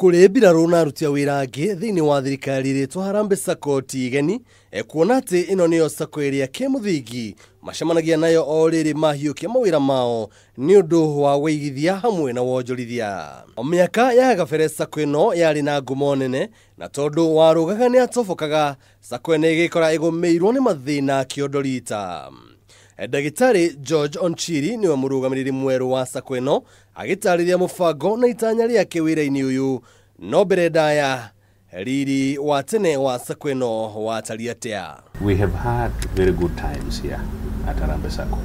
kule mbirarũ na aruti a wĩra angĩ thĩinĩ wa thirikari ĩrĩtwo Harambee Sacco ti igeni kuona atĩ ĩno nĩyo sacco ĩrĩa kĩmũthingi macemanagia nayo o rĩrĩ mahiũkia mawĩra mao nĩ ũndũ wa weigithia hamwe na wonjorithia. Mĩaka ya gabere sacco ĩno yarĩ na ngumo nene na tondũ warũgaga nĩ atobokaga, sacco ĩno ĩgĩkora ĩgũmĩirwo nĩ mathĩna kĩondorita. Ndagĩtarĩ George Onchiri niwe mũrũgamĩrĩri mwerũ wa sacco ĩno agĩtarĩria mũbango na itanya rĩake wĩra-inĩ ũyũ, no mbere ndaya riri wa tene wa sacco ĩno watariĩ atĩa. We have had very good times here at Harambee Sacco,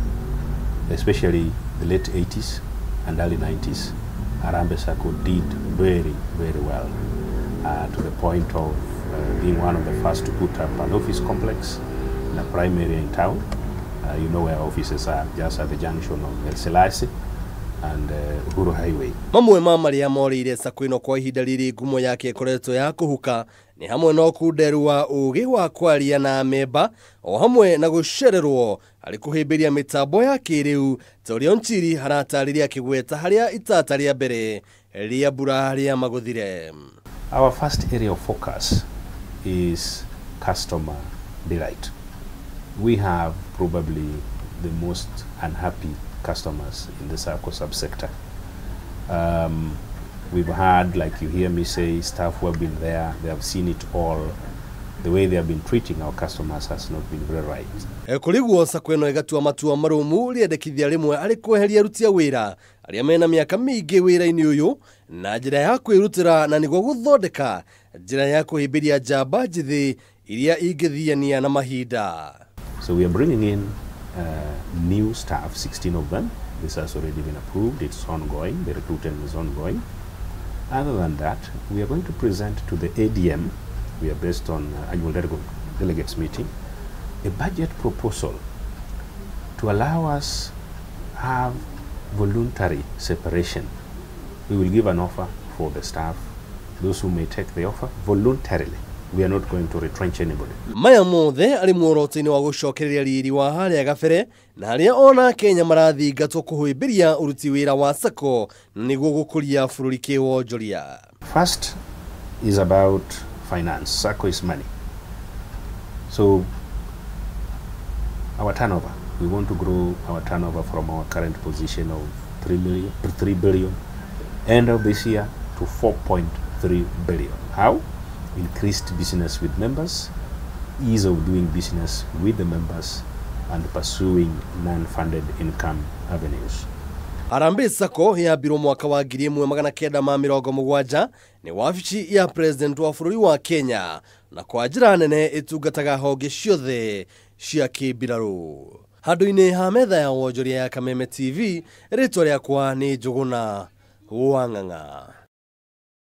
especially the late 80s and early 90s. Harambee Sacco did very well to the point of being one of the first to put up an office complex in a prime area in town. You know where offices are, just at the junction of El Selassie and Uhuru Highway. Mamwe ma marĩa morĩire sacco ĩno kwa ihinda rĩrĩ ngumo yake ĩkoretwo ya kũhuka nĩ hamwe no kunderua ũgĩ wa kwaria na memba o hamwe na gũcererwo harĩ kũhĩmbĩria mĩtambo ya kĩrĩu ta ũrĩa Onchiri haratarĩria kĩgweta harĩa itata rĩa mbere rĩa mbura rĩa magũthire. Our first area of focus is customer delight. We have probably the most unhappy customers in the Sacco subsector. We've had, like you hear me say, staff who have been there, they have seen it all. The way they have been treating our customers has not been very right. Kũrĩguo sacco ĩno ĩgatua matua marũmu rĩendekithia rĩmwe arĩ kweheria aruti a wĩra arĩa mena mĩaka mĩingĩ wĩra-inĩ ũyũ na njĩra ya kwĩrutĩra na nĩguo gũthondeka njĩra ya kũhĩmbĩria njamba njĩthĩ iria ingĩthiania na mahinda. So we are bringing in new staff, 16 of them. This has already been approved. It's ongoing. The recruitment is ongoing. Other than that, we are going to present to the ADM, we are based on annual delegates meeting, a budget proposal to allow us have voluntary separation. We will give an offer for the staff, those who may take the offer voluntarily. We are not going to retrench anybody. Maya mothe ari muoroto-inĩ wa gũcokereria riri wa harĩa gabere na harĩa ona Kenya marathingatwo kũhĩmbĩria uruti wĩra wa sacco nĩguo gũkũria bũrũri kiwonjoria. First is about finance. Sacco is money. So our turnover, we want to grow our turnover from our current position of 3 billion end of this year to 4.3 billion. How? Increased business with members, ease of doing business with the members, and pursuing non-funded income avenues. Harambee Sacco yambirwo mwaka wa 1970 nĩ wabici ya president wa bũrũri wa Kenya na kwa njĩra nene ĩtungataga honge ciothe cia kĩmbirarũ. Handũ-inĩ ha metha ya wonjoria ya Kameme TV, rĩtwa rĩakwa nĩ Njũgũna Wang'ang'a.